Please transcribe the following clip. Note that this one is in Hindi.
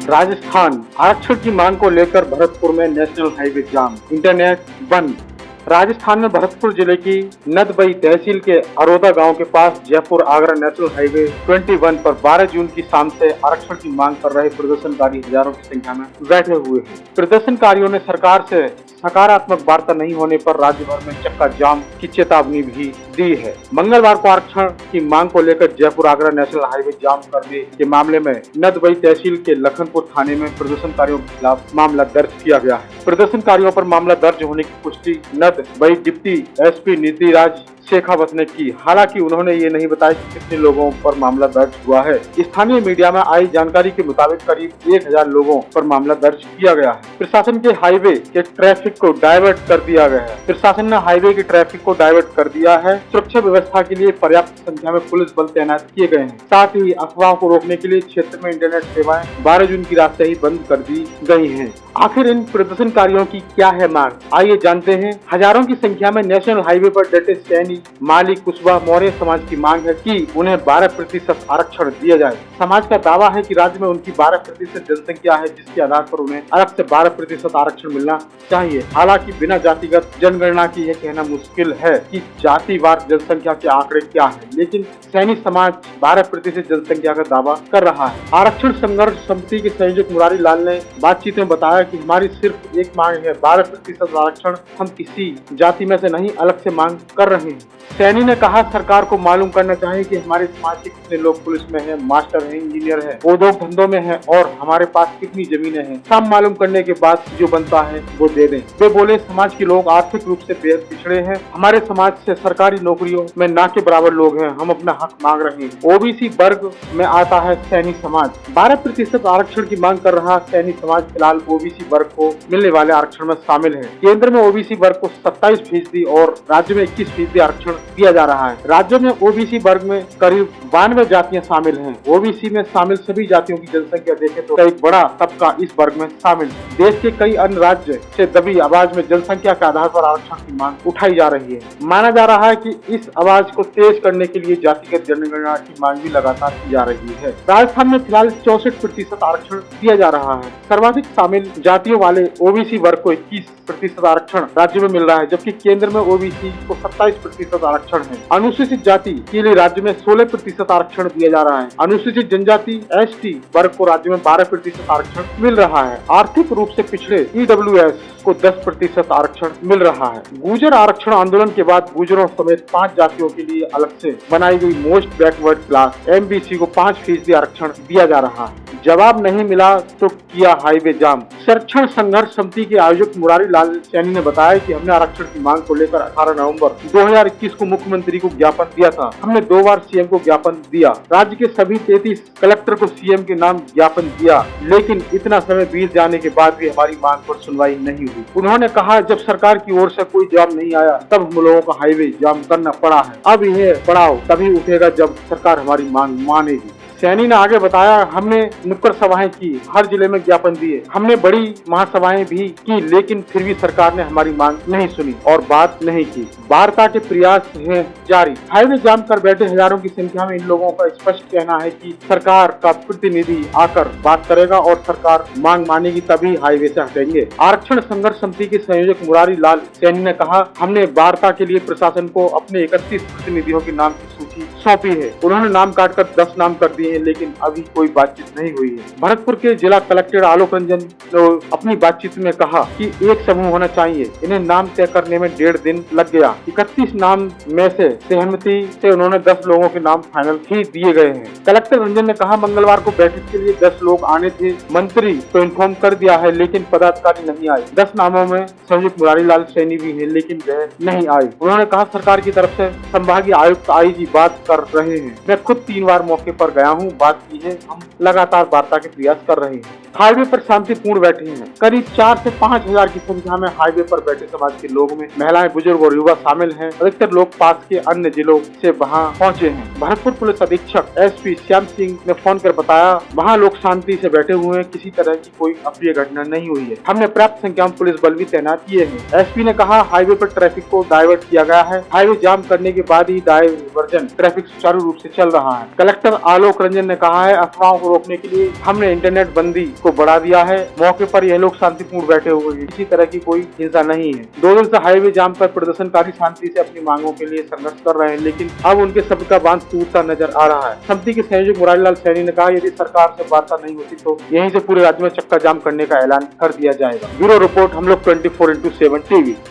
राजस्थान आरक्षण की मांग को लेकर भरतपुर में नेशनल हाईवे जाम, इंटरनेट बंद। राजस्थान में भरतपुर जिले की नदबई तहसील के अरोदा गांव के पास जयपुर आगरा नेशनल हाईवे 21 पर 12 जून की शाम से आरक्षण की मांग कर रहे प्रदर्शनकारी हजारों की संख्या में बैठे हुए हैं। प्रदर्शनकारियों ने सरकार से सकारात्मक वार्ता नहीं होने पर राज्य भर में चक्का जाम की चेतावनी भी दी है। मंगलवार को आरक्षण की मांग को लेकर जयपुर आगरा नेशनल हाईवे जाम करने के मामले में नदबई तहसील के लखनपुर थाने में प्रदर्शनकारियों के खिलाफ मामला दर्ज किया गया है। प्रदर्शनकारियों पर मामला दर्ज होने की पुष्टि नदबई डिप्टी एसपी नीतिराज शेखावत ने की। हालांकि उन्होंने ये नहीं बताया कि कितने लोगों पर मामला दर्ज हुआ है। स्थानीय मीडिया में आई जानकारी के मुताबिक करीब 1000 लोगों पर मामला दर्ज किया गया है। प्रशासन के हाईवे के ट्रैफिक को डाइवर्ट कर दिया गया है। प्रशासन ने हाईवे के ट्रैफिक को डाइवर्ट कर दिया है। सुरक्षा व्यवस्था के लिए पर्याप्त संख्या में पुलिस बल तैनात किए गए हैं। साथ ही अफवाह को रोकने के लिए क्षेत्र में इंटरनेट सेवाएं 12 जून की रात से ही बंद कर दी गई हैं। आखिर इन प्रदर्शनकारियों की क्या है मांग, आइए जानते हैं। हजारों की संख्या में नेशनल हाईवे पर डटे सैनी माली कुशवाहा मौर्य समाज की मांग है कि उन्हें 12% आरक्षण दिया जाए। समाज का दावा है कि राज्य में उनकी 12% जनसंख्या है, जिसके आधार पर उन्हें अलग से 12% आरक्षण मिलना चाहिए। हालांकि बिना जातिगत जनगणना की यह कहना मुश्किल है कि जातिवार जनसंख्या के आंकड़े क्या है, लेकिन सैनी समाज 12% जनसंख्या का दावा कर रहा है। आरक्षण संघर्ष समिति के संयोजक मुरारी लाल ने बातचीत में बताया कि हमारी सिर्फ एक मांग है, 12% आरक्षण। हम किसी जाति में से नहीं, अलग से मांग कर रहे हैं। सैनी ने कहा सरकार को मालूम करना चाहिए कि हमारे समाज के कितने लोग पुलिस में हैं, मास्टर हैं, इंजीनियर हैं, उद्योग धंधों में हैं और हमारे पास कितनी जमीनें हैं। सब मालूम करने के बाद जो बनता है वो दे दें। वे बोले समाज के लोग आर्थिक रूप से बेहद पिछड़े हैं। हमारे समाज से सरकारी नौकरियों में ना के बराबर लोग हैं। हम अपना हक मांग रहे हैं। ओबीसी वर्ग में आता है सैनी समाज। 12% आरक्षण की मांग कर रहा सैनी समाज फिलहाल ओबीसी वर्ग को मिलने वाले आरक्षण में शामिल है। केंद्र में ओबीसी वर्ग को 27% और राज्य में 21% आरक्षण दिया जा रहा है। राज्य में ओबीसी वर्ग में करीब 92 जातियां शामिल हैं। ओबीसी में शामिल सभी जातियों की जनसंख्या देखें तो एक बड़ा तबका इस वर्ग में शामिल है। देश के कई अन्य राज्य से दबी आवाज में जनसंख्या के आधार पर आरक्षण की मांग उठाई जा रही है। माना जा रहा है कि इस आवाज को तेज करने के लिए जातिगत जनगणना की मांग भी लगातार की जा रही है। राजस्थान में फिलहाल 64% आरक्षण दिया जा रहा है। सर्वाधिक शामिल जातियों वाले ओबीसी वर्ग को 21% आरक्षण राज्य में मिल रहा है, जबकि केंद्र में ओबीसी को 27% आरक्षण है। अनुसूचित जाति के लिए राज्य में 16% आरक्षण दिया जा रहा है। अनुसूचित जनजाति एसटी वर्ग को राज्य में 12% आरक्षण मिल रहा है। आर्थिक रूप से पिछड़े ईडब्ल्यूएस को 10% आरक्षण मिल रहा है। गुर्जर आरक्षण आंदोलन के बाद गुर्जरों समेत 5 जातियों के लिए अलग से बनाई गई मोस्ट बैकवर्ड क्लास एमबीसी को 5% आरक्षण दिया जा रहा है। जवाब नहीं मिला तो किया हाईवे जाम। संरक्षण संघर्ष समिति के आयोजक मुरारी लाल सैनी ने बताया कि हमने आरक्षण की मांग को लेकर 18 नवंबर 2021 को मुख्यमंत्री को ज्ञापन दिया था। हमने 2 बार सीएम को ज्ञापन दिया। राज्य के सभी 33 कलेक्टर को सीएम के नाम ज्ञापन दिया, लेकिन इतना समय बीत जाने के बाद भी हमारी मांग पर सुनवाई नहीं हुई। उन्होंने कहा जब सरकार की ओर से कोई जवाब नहीं आया तब हम लोगों का हाईवे जाम करना पड़ा है। अब यह पड़ाव तभी उठेगा जब सरकार हमारी मांग मानेगी। सैनी ने आगे बताया हमने नुक्कड़ सभाएं की, हर जिले में ज्ञापन दिए, हमने बड़ी महासभाएं भी की, लेकिन फिर भी सरकार ने हमारी मांग नहीं सुनी और बात नहीं की। वार्ता के प्रयास हैं जारी। हाईवे जाम कर बैठे हजारों की संख्या में इन लोगों का स्पष्ट कहना है कि सरकार का प्रतिनिधि आकर बात करेगा और सरकार मांग मानेगी तभी हाईवे से हटेंगे। आरक्षण संघर्ष समिति के संयोजक मुरारी लाल सैनी ने कहा हमने वार्ता के लिए प्रशासन को अपने 31 प्रतिनिधियों के नाम की सूची सौंपी है। उन्होंने नाम काटकर 10 नाम कर दिए हैं, लेकिन अभी कोई बातचीत नहीं हुई है। भरतपुर के जिला कलेक्टर आलोक रंजन ने अपनी बातचीत में कहा कि एक समूह होना चाहिए। इन्हें नाम तय करने में 1.5 दिन लग गया। 31 नाम में से सहमति से उन्होंने 10 लोगों के नाम फाइनल ही दिए गए हैं। कलेक्टर रंजन ने कहा मंगलवार को बैठक के लिए 10 लोग आने थे। मंत्री तो इन्फॉर्म कर दिया है, लेकिन पदाधिकारी नहीं आए। 10 नामों में संयोजक मुरारी लाल सैनी भी है, लेकिन वह नहीं आए। उन्होंने कहा सरकार की तरफ से संभागीय आयुक्त आईजी बात कर रहे हैं। मैं खुद 3 बार मौके पर गया हूँ, बात की है। हम लगातार वार्ता के प्रयास कर रहे हैं। हाईवे पर शांतिपूर्ण बैठे हैं। करीब 4 से 5 हजार की संख्या में हाईवे पर बैठे समाज के लोग में महिलाएं, बुजुर्ग और युवा शामिल हैं। अधिकतर लोग पास के अन्य जिलों से वहां पहुंचे हैं। भरतपुर पुलिस अधीक्षक एसपी श्याम सिंह ने फोन कर बताया वहां लोग शांति से बैठे हुए हैं, किसी तरह की कोई अप्रिय घटना नहीं हुई है। हमने पर्याप्त संख्या में पुलिस बल भी तैनात किए हैं। एसपी ने कहा हाईवे पर ट्रैफिक को डाइवर्ट किया गया है। हाईवे जाम करने के बाद ही डाइवर्जन ट्रैफिक सुचारू रूप से चल रहा है। कलेक्टर आलोक रंजन ने कहा है अफवाहों को रोकने के लिए हमने इंटरनेट बंदी को बढ़ा दिया है। मौके पर यह लोग शांतिपूर्ण बैठे हुए हैं, किसी तरह की कोई हिंसा नहीं है। 2 दिन से हाईवे जाम पर प्रदर्शनकारी शांति से अपनी मांगों के लिए संघर्ष कर रहे हैं, लेकिन अब उनके शब्द का बांध टूटता नजर आ रहा है। समिति के संयोजक मुरारीलाल सैनी ने कहा, यदि सरकार से वार्ता नहीं होती तो यहीं से पूरे राज्य में चक्का जाम करने का ऐलान कर दिया जाएगा। ब्यूरो रिपोर्ट, हम लोग 24x7 टीवी।